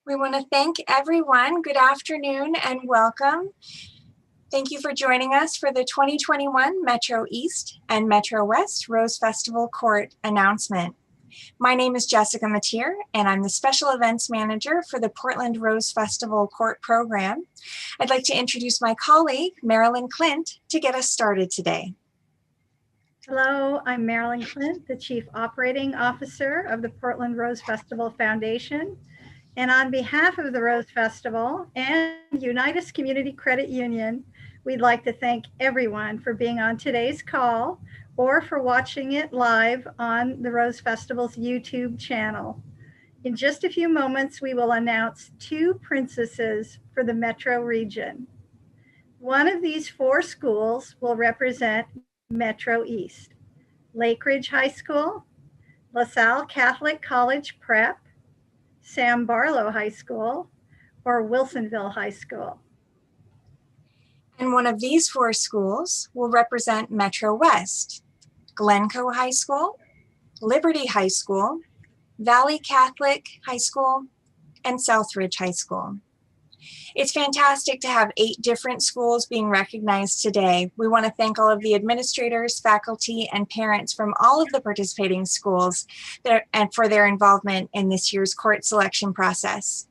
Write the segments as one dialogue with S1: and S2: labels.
S1: We want to thank everyone. Good afternoon and welcome. Thank you for joining us for the 2021 Metro East and Metro West Rose Festival Court announcement. My name is Jessica Mateer, and I'm the Special Events Manager for the Portland Rose Festival Court program. I'd like to introduce my colleague, Marilyn Clint, to get us started today.
S2: Hello, I'm Marilyn Clint, the Chief Operating Officer of the Portland Rose Festival Foundation. And on behalf of the Rose Festival and Unitas Community Credit Union, we'd like to thank everyone for being on today's call or for watching it live on the Rose Festival's YouTube channel. In just a few moments, we will announce 2 princesses for the Metro region. One of these 4 schools will represent Metro East: Lake Ridge High School, LaSalle Catholic College Prep, Sam Barlow High School, or Wilsonville High School.
S1: And one of these 4 schools will represent Metro West: Glencoe High School, Liberty High School, Valley Catholic High School, and Southridge High School. It's fantastic to have 8 different schools being recognized today. We want to thank all of the administrators, faculty, and parents from all of the participating schools and for their involvement in this year's court selection process.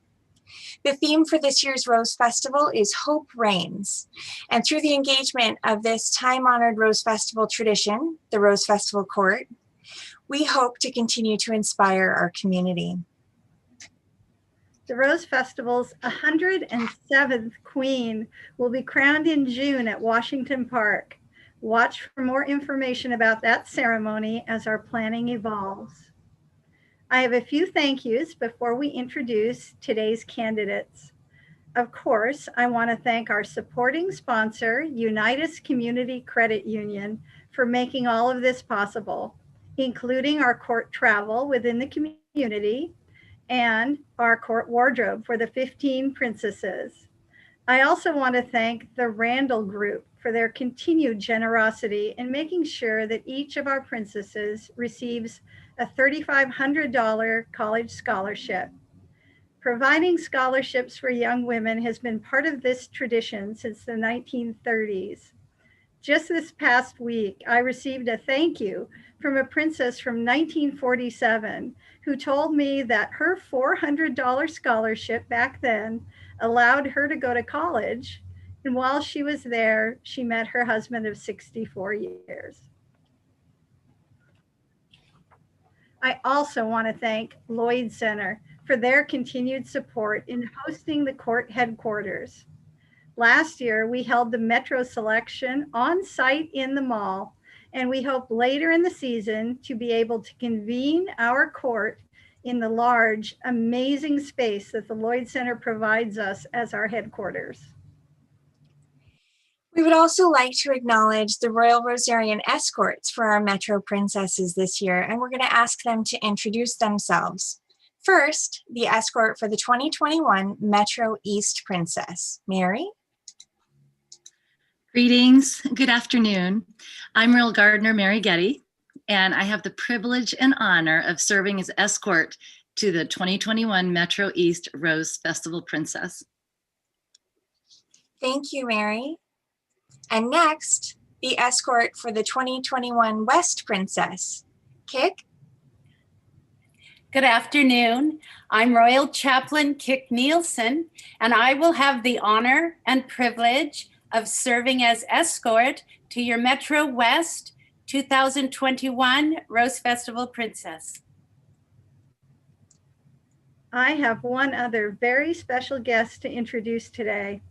S1: The theme for this year's Rose Festival is Hope Reigns. And through the engagement of this time-honored Rose Festival tradition, the Rose Festival Court, we hope to continue to inspire our community.
S2: The Rose Festival's 107th queen will be crowned in June at Washington Park. Watch for more information about that ceremony as our planning evolves. I have a few thank yous before we introduce today's candidates. Of course, I want to thank our supporting sponsor, Unitas Community Credit Union, for making all of this possible, including our court travel within the community and our court wardrobe for the 15 princesses. I also want to thank the Randall Group for their continued generosity in making sure that each of our princesses receives a $3,500 college scholarship. Providing scholarships for young women has been part of this tradition since the 1930s. Just this past week, I received a thank you from a princess from 1947 who told me that her $400 scholarship back then allowed her to go to college. And while she was there, she met her husband of 64 years. I also want to thank Lloyd Center for their continued support in hosting the court headquarters. Last year, we held the Metro selection on site in the mall, and we hope later in the season to be able to convene our court in the large, amazing space that the Lloyd Center provides us as our headquarters.
S1: We would also like to acknowledge the Royal Rosarian escorts for our Metro princesses this year, and we're going to ask them to introduce themselves. First, the escort for the 2021 Metro East Princess, Mary.
S3: Greetings, good afternoon. I'm Real Gardener Mary Getty, and I have the privilege and honor of serving as escort to the 2021 Metro East Rose Festival Princess.
S1: Thank you, Mary. And next, the escort for the 2021 West Princess, Kik.
S4: Good afternoon. I'm Royal Chaplain Kik Nielsen, and I will have the honor and privilege of serving as escort to your Metro West 2021 Rose Festival Princess.
S2: I have one other very special guest to introduce today.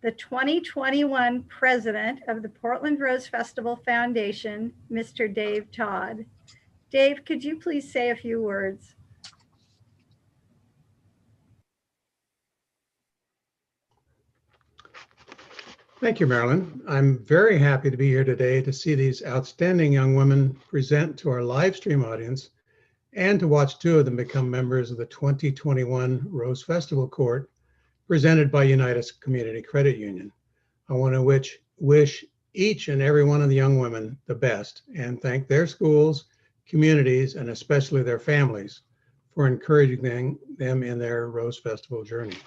S2: The 2021 president of the Portland Rose Festival Foundation, Mr. Dave Todd. Dave, could you please say a few words?
S5: Thank you, Marilyn. I'm very happy to be here today to see these outstanding young women present to our live stream audience and to watch 2 of them become members of the 2021 Rose Festival Court presented by Unitas Community Credit Union. I want to wish each and every one of the young women the best and thank their schools, communities, and especially their families for encouraging them in their Rose Festival journey.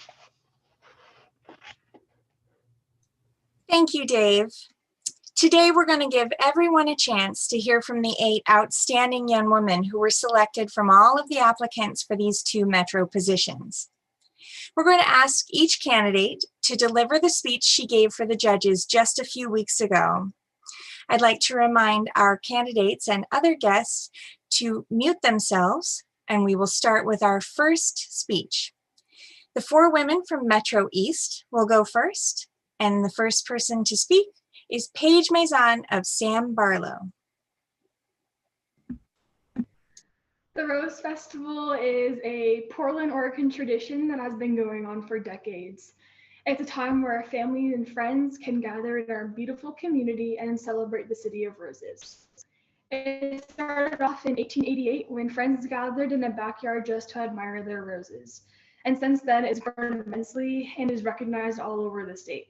S1: Thank you, Dave. Today, we're going to give everyone a chance to hear from the 8 outstanding young women who were selected from all of the applicants for these 2 Metro positions. We're going to ask each candidate to deliver the speech she gave for the judges just a few weeks ago. I'd like to remind our candidates and other guests to mute themselves, and we will start with our first speech. The 4 women from Metro East will go first, and the first person to speak is Paige Maison of Sam Barlow.
S6: The Rose Festival is a Portland, Oregon tradition that has been going on for decades. It's a time where families and friends can gather in our beautiful community and celebrate the city of roses. It started off in 1888 when friends gathered in a backyard just to admire their roses. And since then, it's grown immensely and is recognized all over the state.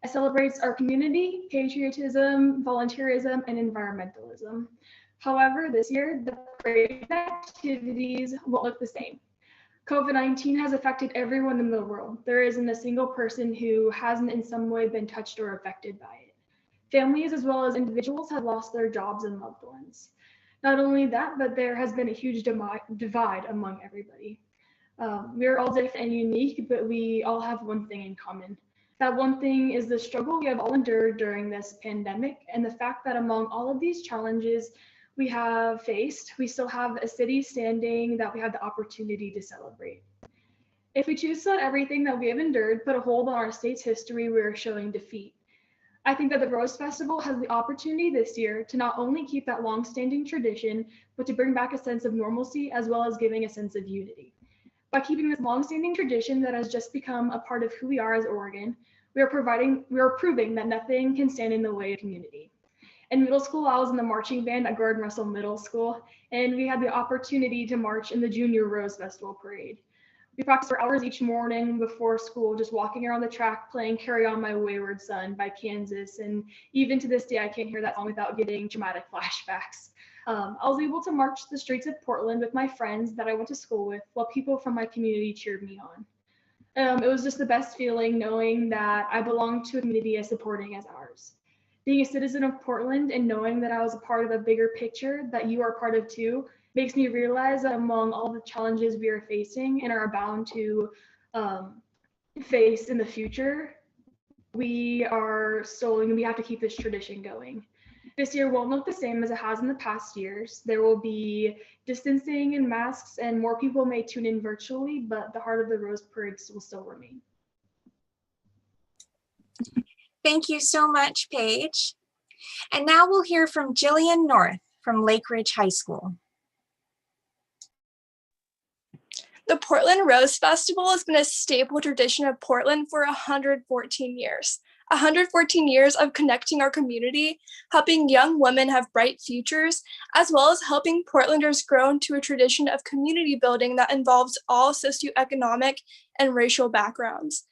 S6: It celebrates our community, patriotism, volunteerism, and environmentalism. However, this year, the parade activities won't look the same. COVID-19 has affected everyone in the world. There isn't a single person who hasn't in some way been touched or affected by it. Families as well as individuals have lost their jobs and loved ones. Not only that, but there has been a huge divide among everybody. We're all different and unique, but we all have one thing in common. That one thing is the struggle we have all endured during this pandemic, and the fact that among all of these challenges we have faced, we still have a city standing that we have the opportunity to celebrate. If we choose to let everything that we have endured put a hold on our state's history, we are showing defeat. I think that the Rose Festival has the opportunity this year to not only keep that long-standing tradition, but to bring back a sense of normalcy as well as giving a sense of unity. By keeping this long-standing tradition that has just become a part of who we are as Oregon, we are proving that nothing can stand in the way of community. In middle school, I was in the marching band at Gordon Russell Middle School, and we had the opportunity to march in the Junior Rose Festival Parade. We practiced for hours each morning before school, just walking around the track, playing Carry On My Wayward Son by Kansas. And even to this day, I can't hear that song without getting traumatic flashbacks. I was able to march the streets of Portland with my friends that I went to school with, while people from my community cheered me on. It was just the best feeling knowing that I belonged to a community as supporting as ours. Being a citizen of Portland and knowing that I was a part of a bigger picture that you are part of too, makes me realize that among all the challenges we are facing and are bound to face in the future, we have to keep this tradition going. This year won't look the same as it has in the past years. There will be distancing and masks, and more people may tune in virtually, but the heart of the Rose Parade will still remain.
S1: Thank you so much, Paige. And now we'll hear from Jillian North from Lake Ridge High School.
S7: The Portland Rose Festival has been a staple tradition of Portland for 114 years. 114 years of connecting our community, helping young women have bright futures, as well as helping Portlanders grow into a tradition of community building that involves all socioeconomic and racial backgrounds.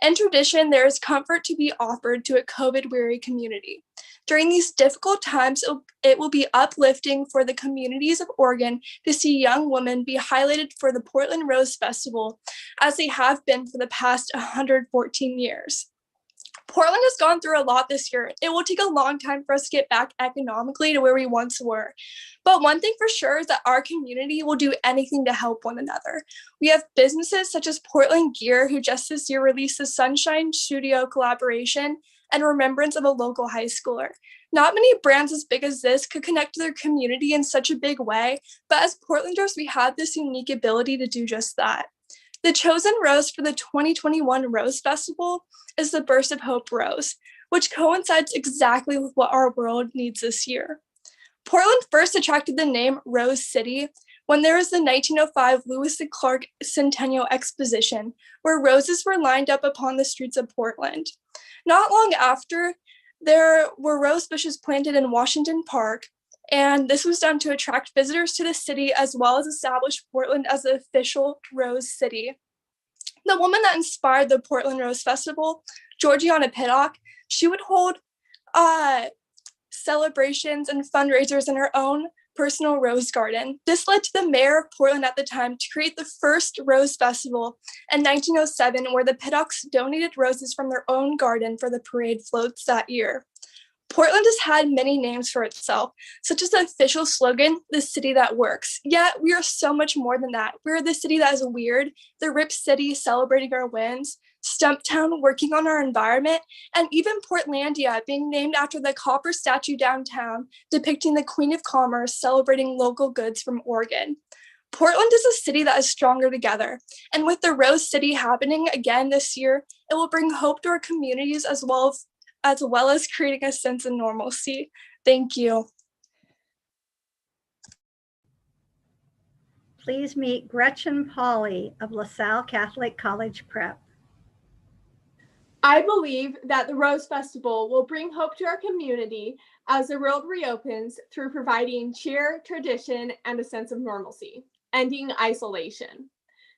S7: In tradition, there is comfort to be offered to a COVID-weary community. During these difficult times, it will be uplifting for the communities of Oregon to see young women be highlighted for the Portland Rose Festival, as they have been for the past 114 years. Portland has gone through a lot this year. It will take a long time for us to get back economically to where we once were. But one thing for sure is that our community will do anything to help one another. We have businesses such as Portland Gear, who just this year released the Sunshine Studio collaboration in remembrance of a local high schooler. Not many brands as big as this could connect to their community in such a big way, but as Portlanders, we have this unique ability to do just that. The chosen rose for the 2021 Rose Festival is the Burst of Hope Rose, which coincides exactly with what our world needs this year. Portland first attracted the name Rose City when there was the 1905 Lewis and Clark Centennial Exposition, where roses were lined up upon the streets of Portland. Not long after, there were rose bushes planted in Washington Park, and this was done to attract visitors to the city as well as establish Portland as the official Rose City. The woman that inspired the Portland Rose Festival, Georgiana Pittock, she would hold celebrations and fundraisers in her own personal rose garden. This led to the mayor of Portland at the time to create the first Rose Festival in 1907, where the Piddocks donated roses from their own garden for the parade floats that year. Portland has had many names for itself, such as the official slogan, "The City That Works." Yet we are so much more than that. We are the city that is weird, the Rip City celebrating our wins, Stumptown working on our environment, and even Portlandia being named after the copper statue downtown depicting the Queen of Commerce celebrating local goods from Oregon. Portland is a city that is stronger together, and with the Rose City happening again this year, it will bring hope to our communities as well as creating a sense of normalcy. Thank you.
S2: Please meet Gretchen Pauley of LaSalle Catholic College Prep.
S8: I believe that the Rose Festival will bring hope to our community as the world reopens through providing cheer, tradition, and a sense of normalcy, ending isolation.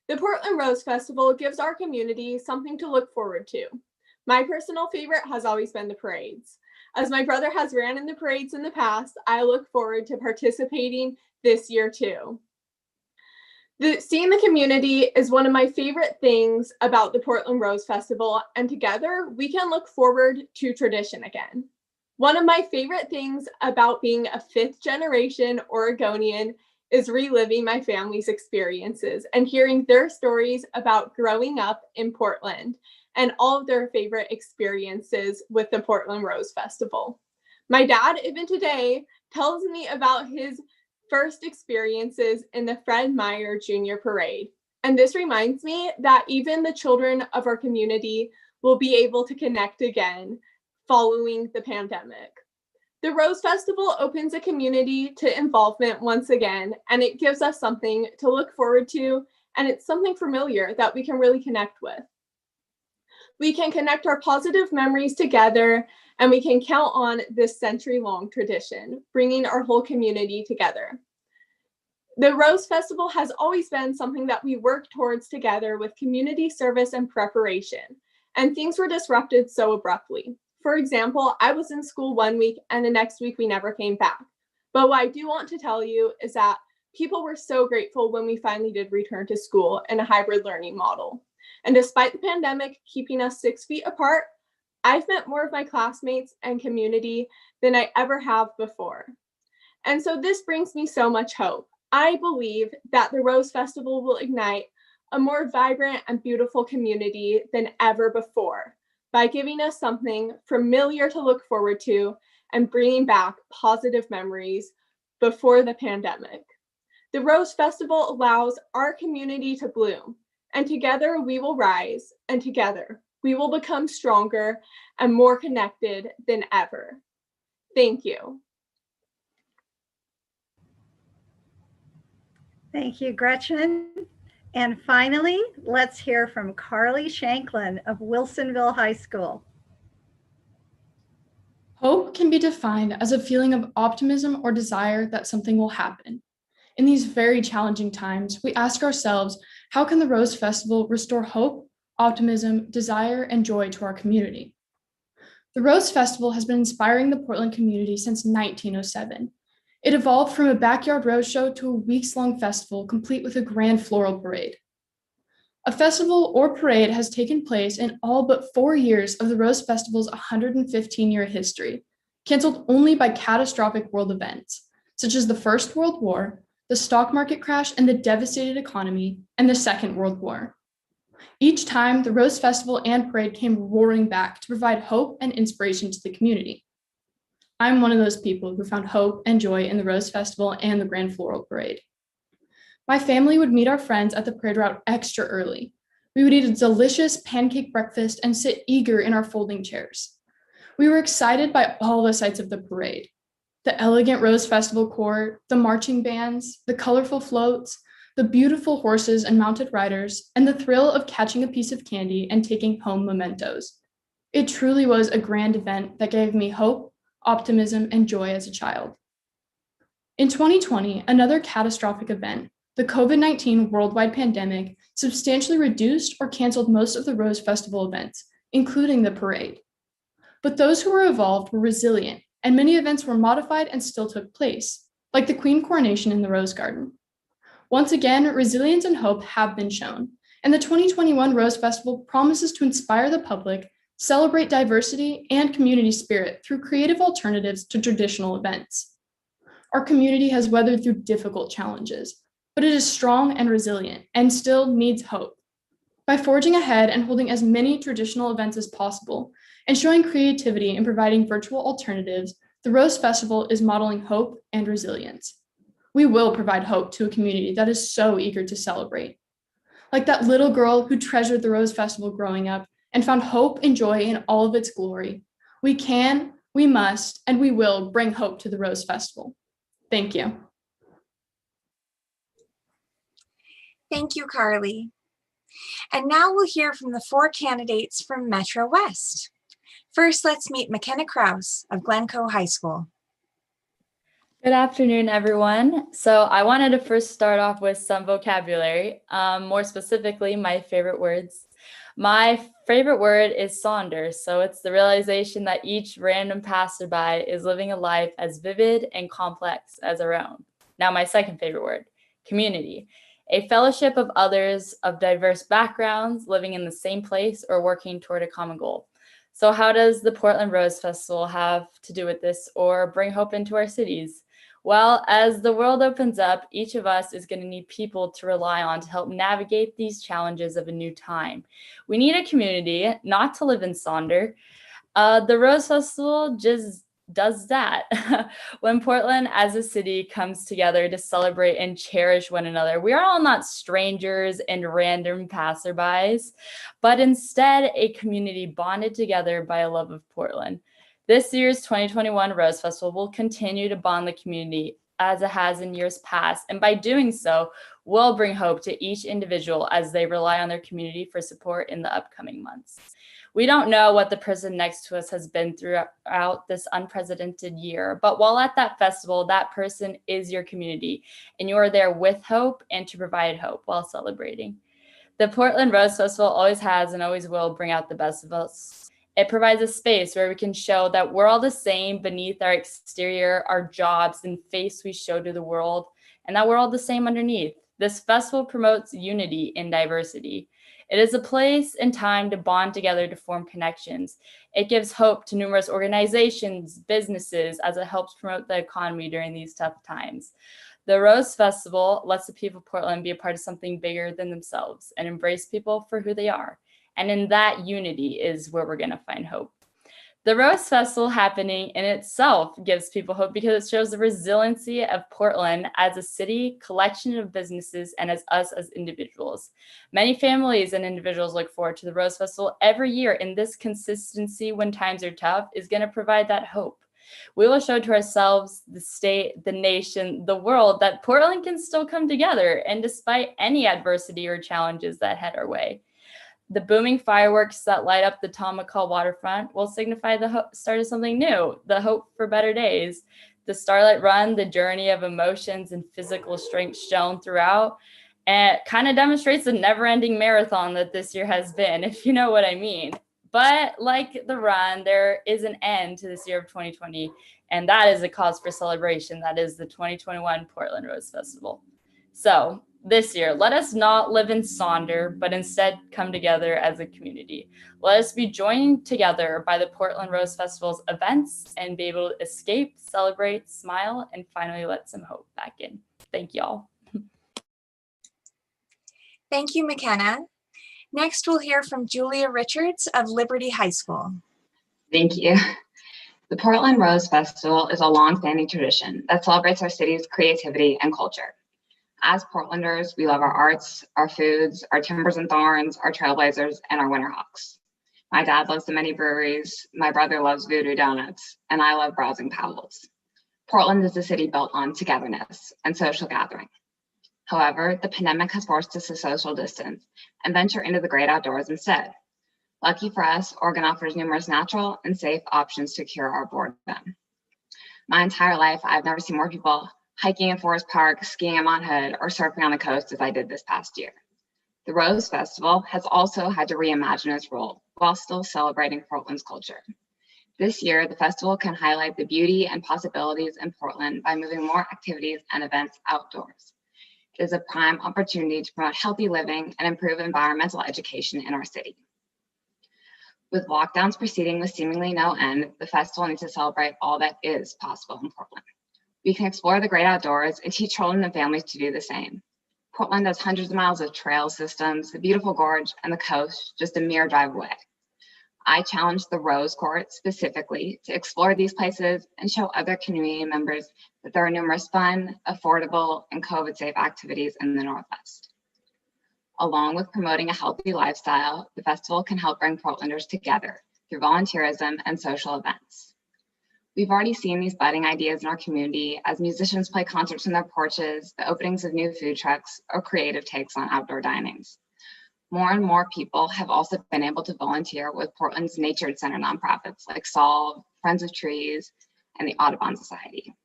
S8: The Portland Rose Festival gives our community something to look forward to. My personal favorite has always been the parades. As my brother has ran in the parades in the past, I look forward to participating this year too. Seeing the community is one of my favorite things about the Portland Rose Festival, and together we can look forward to tradition again. One of my favorite things about being a fifth generation Oregonian is reliving my family's experiences and hearing their stories about growing up in Portland and all of their favorite experiences with the Portland Rose Festival. My dad, even today, tells me about his first experiences in the Fred Meyer Jr. Parade. And this reminds me that even the children of our community will be able to connect again following the pandemic. The Rose Festival opens a community to involvement once again, and it gives us something to look forward to, and it's something familiar that we can really connect with. We can connect our positive memories together, and we can count on this century-long tradition, bringing our whole community together. The Rose Festival has always been something that we work towards together with community service and preparation, and things were disrupted so abruptly. For example, I was in school one week and the next week we never came back. But what I do want to tell you is that people were so grateful when we finally did return to school in a hybrid learning model. And despite the pandemic keeping us 6 feet apart, I've met more of my classmates and community than I ever have before. And so this brings me so much hope. I believe that the Rose Festival will ignite a more vibrant and beautiful community than ever before by giving us something familiar to look forward to and bringing back positive memories before the pandemic. The Rose Festival allows our community to bloom, and together we will rise, and together we will become stronger and more connected than ever. Thank you.
S2: Thank you, Gretchen. And finally, let's hear from Carly Shanklin of Wilsonville High School.
S9: Hope can be defined as a feeling of optimism or desire that something will happen. In these very challenging times, we ask ourselves, how can the Rose Festival restore hope, optimism, desire, and joy to our community? The Rose Festival has been inspiring the Portland community since 1907. It evolved from a backyard rose show to a weeks-long festival complete with a grand floral parade. A festival or parade has taken place in all but 4 years of the Rose Festival's 115-year history, canceled only by catastrophic world events, such as the First World War, the stock market crash and the devastated economy, and the Second World War. Each time, the Rose Festival and parade came roaring back to provide hope and inspiration to the community. I'm one of those people who found hope and joy in the Rose Festival and the Grand Floral Parade. My family would meet our friends at the parade route extra early. We would eat a delicious pancake breakfast and sit eager in our folding chairs. We were excited by all the sights of the parade: the elegant Rose Festival court, the marching bands, the colorful floats, the beautiful horses and mounted riders, and the thrill of catching a piece of candy and taking home mementos. It truly was a grand event that gave me hope, optimism, and joy as a child. In 2020, another catastrophic event, the COVID-19 worldwide pandemic, substantially reduced or canceled most of the Rose Festival events, including the parade. But those who were involved were resilient, and many events were modified and still took place, like the Queen coronation in the Rose Garden. Once again, resilience and hope have been shown, and the 2021 Rose Festival promises to inspire the public, celebrate diversity and community spirit through creative alternatives to traditional events. Our community has weathered through difficult challenges, but it is strong and resilient and still needs hope. By forging ahead and holding as many traditional events as possible and showing creativity in providing virtual alternatives, the Rose Festival is modeling hope and resilience. We will provide hope to a community that is so eager to celebrate. Like that little girl who treasured the Rose Festival growing up and found hope and joy in all of its glory. We can, we must, and we will bring hope to the Rose Festival. Thank you.
S1: Thank you, Carly. And now we'll hear from the 4 candidates from Metro West. First, let's meet McKenna Krause of Glencoe High School.
S10: Good afternoon, everyone. So I wanted to first start off with some vocabulary, more specifically, my favorite words. My favorite word is Sonder. So it's the realization that each random passerby is living a life as vivid and complex as our own. Now, my second favorite word, community. A fellowship of others of diverse backgrounds living in the same place or working toward a common goal. So how does the Portland Rose Festival have to do with this or bring hope into our cities? Well, as the world opens up, each of us is going to need people to rely on to help navigate these challenges of a new time. We need a community, not to live in Sonder. The Rose Festival just does that. When Portland as a city comes together to celebrate and cherish one another, we are all not strangers and random passerbys, but instead a community bonded together by a love of Portland. This year's 2021 Rose Festival will continue to bond the community as it has in years past, and by doing so, will bring hope to each individual as they rely on their community for support in the upcoming months. We don't know what the person next to us has been throughout this unprecedented year, but while at that festival, that person is your community, and you are there with hope and to provide hope while celebrating. The Portland Rose Festival always has and always will bring out the best of us. It provides a space where we can show that we're all the same beneath our exterior, our jobs, and face we show to the world, and that we're all the same underneath. This festival promotes unity in diversity. It is a place and time to bond together to form connections. It gives hope to numerous organizations, businesses, as it helps promote the economy during these tough times. The Rose Festival lets the people of Portland be a part of something bigger than themselves and embrace people for who they are. And in that unity is where we're going to find hope. The Rose Festival happening in itself gives people hope because it shows the resiliency of Portland as a city, collection of businesses, and as us as individuals. Many families and individuals look forward to the Rose Festival every year, and this consistency when times are tough is going to provide that hope. We will show to ourselves, the state, the nation, the world that Portland can still come together, and despite any adversity or challenges that head our way. The booming fireworks that light up the Tom McCall waterfront will signify the start of something new, the hope for better days. The Starlight Run, the journey of emotions and physical strength shown throughout, and it kind of demonstrates the never-ending marathon that this year has been, if you know what I mean. But like the run, there is an end to this year of 2020, and that is a cause for celebration. That is the 2021 Portland Rose Festival. So this year, let us not live in Sonder, but instead come together as a community. Let us be joined together by the Portland Rose Festival's events and be able to escape, celebrate, smile, and finally let some hope back in. Thank you all.
S1: Thank you, McKenna. Next, we'll hear from Julia Richards of Liberty High School.
S11: Thank you. The Portland Rose Festival is a long-standing tradition that celebrates our city's creativity and culture. As Portlanders, we love our arts, our foods, our timbers and thorns, our trailblazers, and our Winterhawks. My dad loves the many breweries, my brother loves Voodoo Donuts, and I love browsing Powell's. Portland is a city built on togetherness and social gathering. However, the pandemic has forced us to social distance and venture into the great outdoors instead. Lucky for us, Oregon offers numerous natural and safe options to cure our boredom. My entire life, I've never seen more people hiking in Forest Park, skiing in Mount Hood, or surfing on the coast as I did this past year. The Rose Festival has also had to reimagine its role while still celebrating Portland's culture. This year, the festival can highlight the beauty and possibilities in Portland by moving more activities and events outdoors. It is a prime opportunity to promote healthy living and improve environmental education in our city. With lockdowns proceeding with seemingly no end, the festival needs to celebrate all that is possible in Portland. We can explore the great outdoors and teach children and families to do the same. Portland has hundreds of miles of trail systems, the beautiful gorge, and the coast just a mere drive away. I challenged the Rose Court specifically to explore these places and show other community members that there are numerous fun, affordable, and COVID-safe activities in the Northwest. Along with promoting a healthy lifestyle, the festival can help bring Portlanders together through volunteerism and social events. We've already seen these budding ideas in our community as musicians play concerts in their porches, the openings of new food trucks, or creative takes on outdoor dinings. More and more people have also been able to volunteer with Portland's Nature Center nonprofits like Solve, Friends of Trees, and the Audubon Society.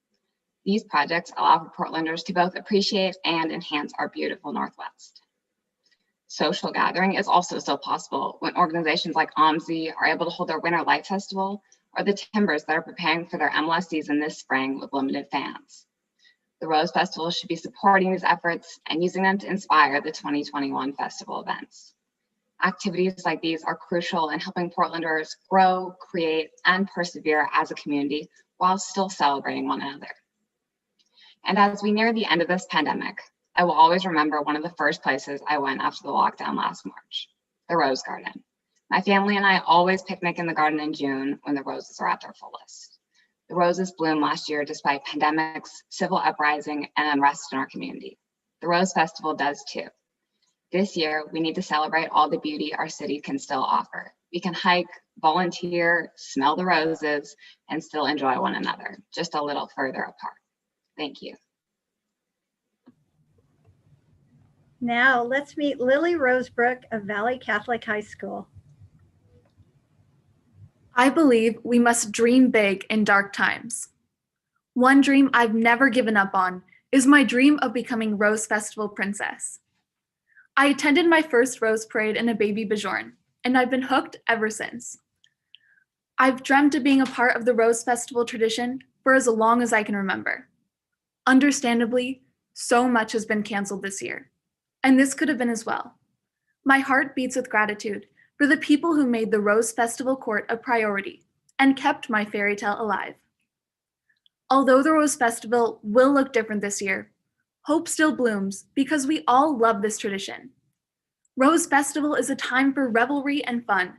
S11: These projects allow for Portlanders to both appreciate and enhance our beautiful Northwest. Social gathering is also still possible when organizations like OMSI are able to hold their Winter Light Festival, or the Timbers that are preparing for their MLS season this spring with limited fans. The Rose Festival should be supporting these efforts and using them to inspire the 2021 festival events. Activities like these are crucial in helping Portlanders grow, create, and persevere as a community while still celebrating one another. And as we near the end of this pandemic, I will always remember one of the first places I went after the lockdown last March, the Rose Garden. My family and I always picnic in the garden in June when the roses are at their fullest. The roses bloomed last year despite pandemics, civil uprising, and unrest in our community. The Rose Festival does too. This year, we need to celebrate all the beauty our city can still offer. We can hike, volunteer, smell the roses, and still enjoy one another, just a little further apart. Thank you.
S2: Now let's meet Lily Rosebrook of Valley Catholic High School.
S12: I believe we must dream big in dark times. One dream I've never given up on is my dream of becoming Rose Festival Princess. I attended my first Rose Parade in a baby Bajorn, and I've been hooked ever since. I've dreamt of being a part of the Rose Festival tradition for as long as I can remember. Understandably, so much has been canceled this year, and this could have been as well. My heart beats with gratitude for the people who made the Rose Festival Court a priority and kept my fairy tale alive. Although the Rose Festival will look different this year, hope still blooms because we all love this tradition. Rose Festival is a time for revelry and fun,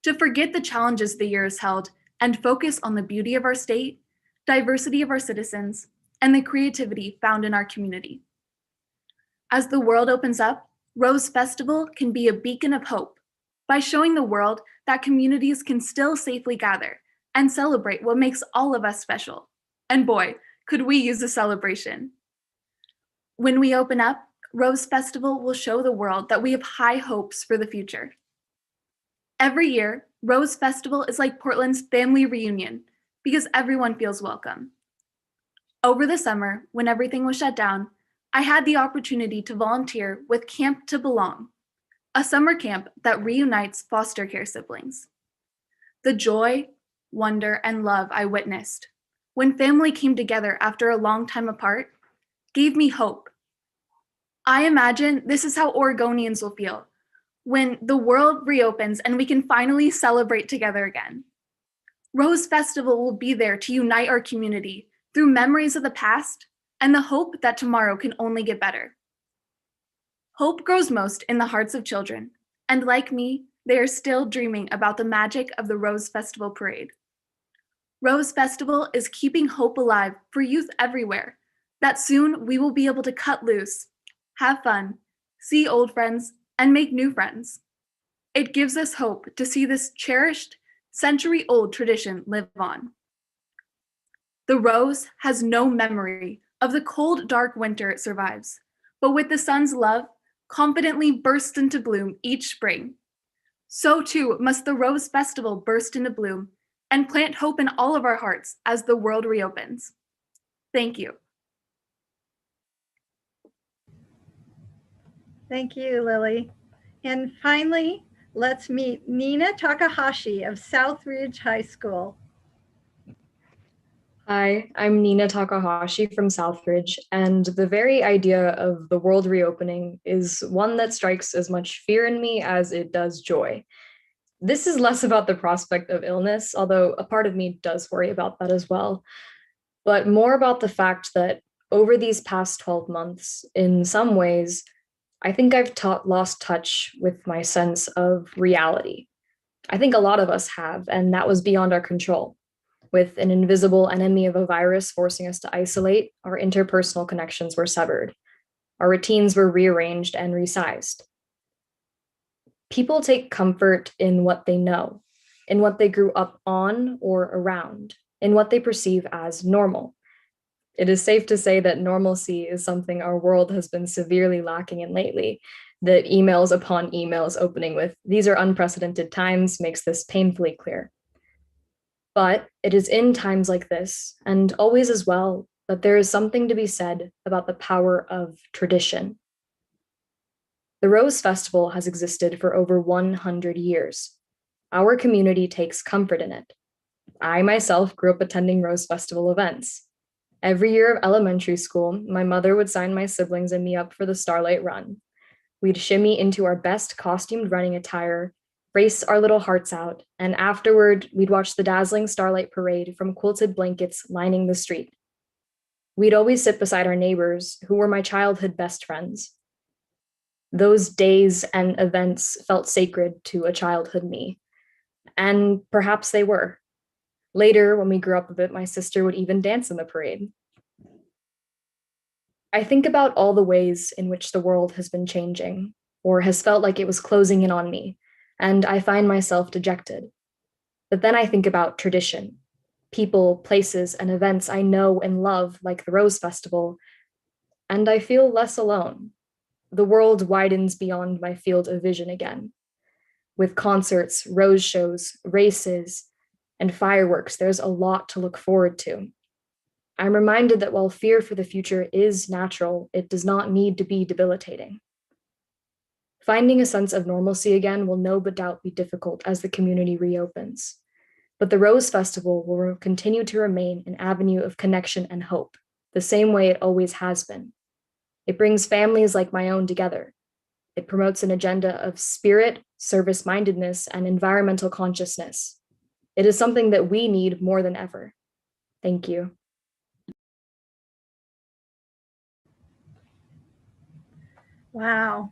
S12: to forget the challenges the year has held and focus on the beauty of our state, diversity of our citizens, and the creativity found in our community. As the world opens up, Rose Festival can be a beacon of hope by showing the world that communities can still safely gather and celebrate what makes all of us special. And boy, could we use a celebration. When we open up, Rose Festival will show the world that we have high hopes for the future. Every year, Rose Festival is like Portland's family reunion because everyone feels welcome. Over the summer, when everything was shut down, I had the opportunity to volunteer with Camp to Belong, a summer camp that reunites foster care siblings. The joy, wonder, and love I witnessed when family came together after a long time apart gave me hope. I imagine this is how Oregonians will feel when the world reopens and we can finally celebrate together again. Rose Festival will be there to unite our community through memories of the past and the hope that tomorrow can only get better. Hope grows most in the hearts of children, and like me, they are still dreaming about the magic of the Rose Festival Parade. Rose Festival is keeping hope alive for youth everywhere, that soon we will be able to cut loose, have fun, see old friends, and make new friends. It gives us hope to see this cherished, century-old tradition live on. The rose has no memory of the cold, dark winter it survives, but with the sun's love, confidently bursts into bloom each spring. So too must the Rose Festival burst into bloom and plant hope in all of our hearts as the world reopens. Thank you.
S2: Thank you, Lily. And finally, let's meet Nina Takahashi of South Ridge High School.
S13: Hi, I'm Nina Takahashi from Southbridge, and the very idea of the world reopening is one that strikes as much fear in me as it does joy. This is less about the prospect of illness, although a part of me does worry about that as well, but more about the fact that over these past 12 months, in some ways, I think lost touch with my sense of reality. I think a lot of us have, and that was beyond our control. With an invisible enemy of a virus forcing us to isolate, our interpersonal connections were severed. Our routines were rearranged and resized. People take comfort in what they know, in what they grew up on or around, in what they perceive as normal. It is safe to say that normalcy is something our world has been severely lacking in lately. That emails upon emails opening with, "These are unprecedented times," makes this painfully clear. But it is in times like this, and always as well, that there is something to be said about the power of tradition. The Rose Festival has existed for over 100 years. Our community takes comfort in it. I myself grew up attending Rose Festival events. Every year of elementary school, my mother would sign my siblings and me up for the Starlight Run. We'd shimmy into our best costumed running attire, race our little hearts out, and afterward, we'd watch the dazzling starlight parade from quilted blankets lining the street. We'd always sit beside our neighbors, who were my childhood best friends. Those days and events felt sacred to a childhood me, and perhaps they were. Later, when we grew up a bit, my sister would even dance in the parade. I think about all the ways in which the world has been changing, or has felt like it was closing in on me, and I find myself dejected. But then I think about tradition, people, places, and events I know and love, like the Rose Festival, and I feel less alone. The world widens beyond my field of vision again. With concerts, rose shows, races, and fireworks, there's a lot to look forward to. I'm reminded that while fear for the future is natural, it does not need to be debilitating. Finding a sense of normalcy again will no doubt be difficult as the community reopens. But the Rose Festival will continue to remain an avenue of connection and hope, the same way it always has been. It brings families like my own together. It promotes an agenda of spirit, service-mindedness, and environmental consciousness. It is something that we need more than ever. Thank you.
S2: Wow.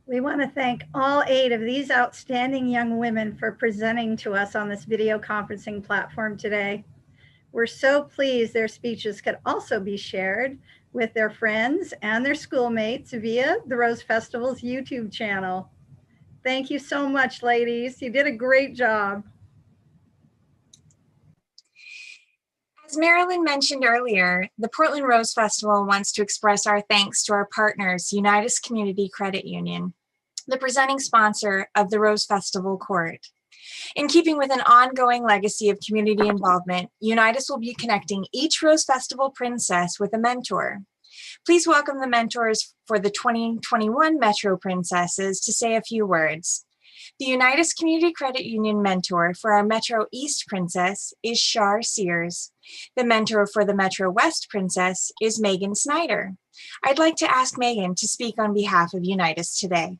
S2: We want to thank all 8 of these outstanding young women for presenting to us on this video conferencing platform today. We're so pleased their speeches could also be shared with their friends and their schoolmates via the Rose Festival's YouTube channel. Thank you so much, ladies. You did a great job.
S1: As Marilyn mentioned earlier, the Portland Rose Festival wants to express our thanks to our partners, Unitas Community Credit Union, the presenting sponsor of the Rose Festival Court. In keeping with an ongoing legacy of community involvement, Unitas will be connecting each Rose Festival princess with a mentor. Please welcome the mentors for the 2021 Metro Princesses to say a few words. The Unitas Community Credit Union mentor for our Metro East Princess is Shar Sears. The mentor for the Metro West Princess is Megan Snyder. I'd like to ask Megan to speak on behalf of Unitas today.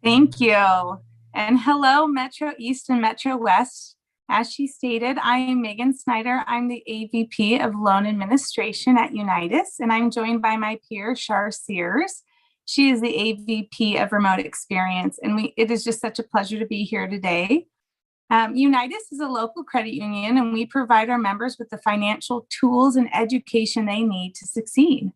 S14: Thank you. And hello, Metro East and Metro West. As she stated, I am Megan Snyder. I'm the AVP of Loan Administration at Unitas, and I'm joined by my peer, Shar Sears. She is the AVP of Remote Experience, and it is just such a pleasure to be here today. Unitas is a local credit union, and we provide our members with the financial tools and education they need to succeed.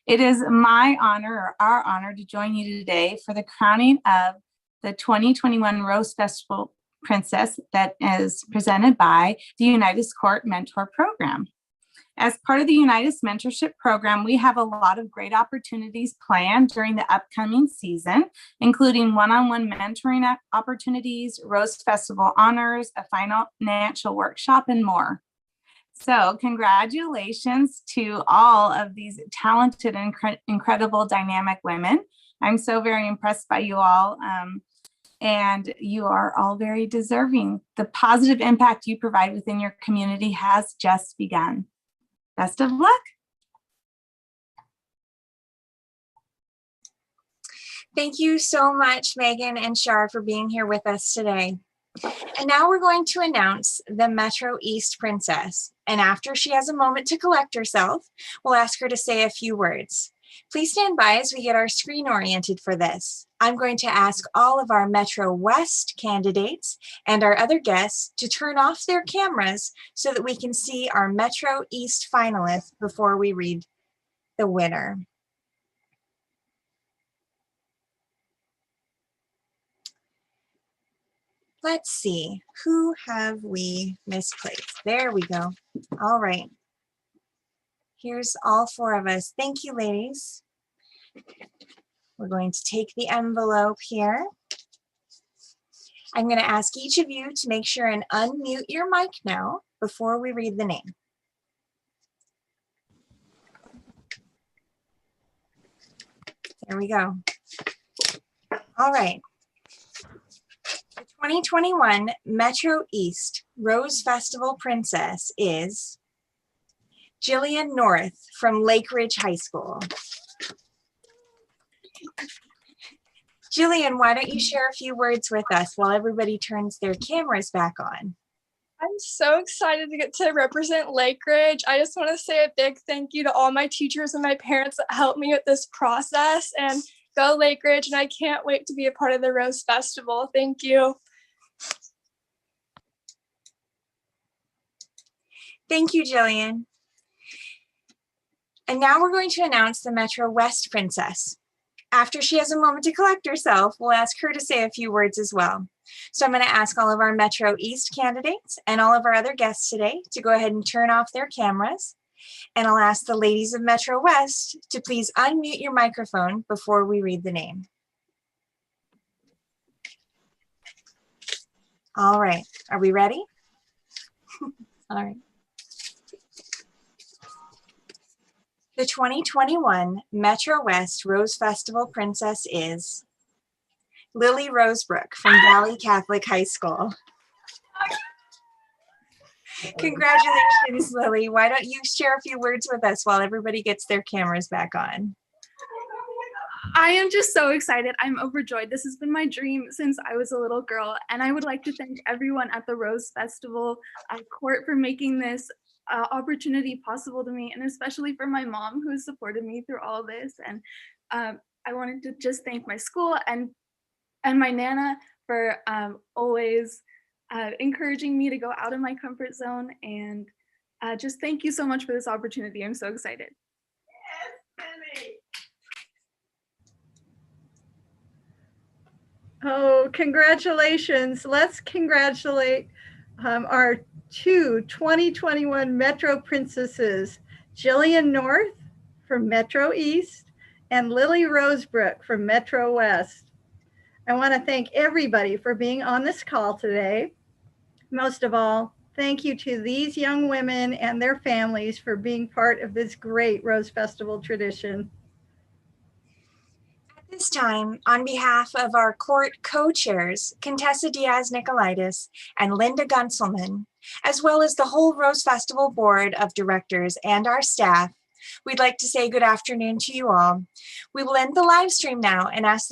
S14: It is my honor, or our honor, to join you today for the crowning of the 2021 Rose Festival Princess that is presented by the Unitas Court Mentor Program. As part of the Unitas Mentorship Program, we have a lot of great opportunities planned during the upcoming season, including one-on-one mentoring opportunities, Rose Festival honors, a financial workshop, and more. So congratulations to all of these talented and incredible dynamic women. I'm so very impressed by you all. and you are all very deserving. The positive impact you provide within your community has just begun. Best of luck.
S1: Thank you so much, Megan and Shar, for being here with us today. And now we're going to announce the Metro East Princess. And after she has a moment to collect herself, we'll ask her to say a few words. Please stand by as we get our screen oriented for this. I'm going to ask all of our Metro West candidates and our other guests to turn off their cameras so that we can see our Metro East finalists before we read the winner. Let's see, who have we misplaced? There we go. All right. Here's all four of us. Thank you, ladies. We're going to take the envelope here. I'm going to ask each of you to make sure and unmute your mic now before we read the name. There we go. All right. The 2021 Metro East Rose Festival Princess is Jillian North from Lake Ridge High School. Jillian, why don't you share a few words with us while everybody turns their cameras back on?
S7: I'm so excited to get to represent Lake Ridge. I just want to say a big thank you to all my teachers and my parents that helped me with this process, and go Lake Ridge, and I can't wait to be a part of the Rose Festival. Thank you.
S1: Thank you, Jillian. And now we're going to announce the Metro West Princess. After she has a moment to collect herself, we'll ask her to say a few words as well. So I'm going to ask all of our Metro East candidates and all of our other guests today to go ahead and turn off their cameras. And I'll ask the ladies of Metro West to please unmute your microphone before we read the name. All right, are we ready? All right. The 2021 Metro West Rose Festival Princess is Lily Rosebrook from Valley Catholic High School. Congratulations, Lily. Why don't you share a few words with us while everybody gets their cameras back on?
S12: I am just so excited. I'm overjoyed. This has been my dream since I was a little girl. And I would like to thank everyone at the Rose Festival Court for making this opportunity possible to me, and especially for my mom who has supported me through all this. And I wanted to just thank my school and my Nana for always encouraging me to go out of my comfort zone. And just thank you so much for this opportunity. I'm so excited.
S2: Oh, congratulations. Let's congratulate our two 2021 Metro Princesses, Jillian North from Metro East and Lily Rosebrook from Metro West. I want to thank everybody for being on this call today. Most of all, thank you to these young women and their families for being part of this great Rose Festival tradition.
S1: At this time, on behalf of our court co-chairs, Contessa Diaz-Nicolaitis and Linda Gunselman, as well as the whole Rose Festival Board of Directors and our staff, we'd like to say good afternoon to you all. We will end the live stream now and ask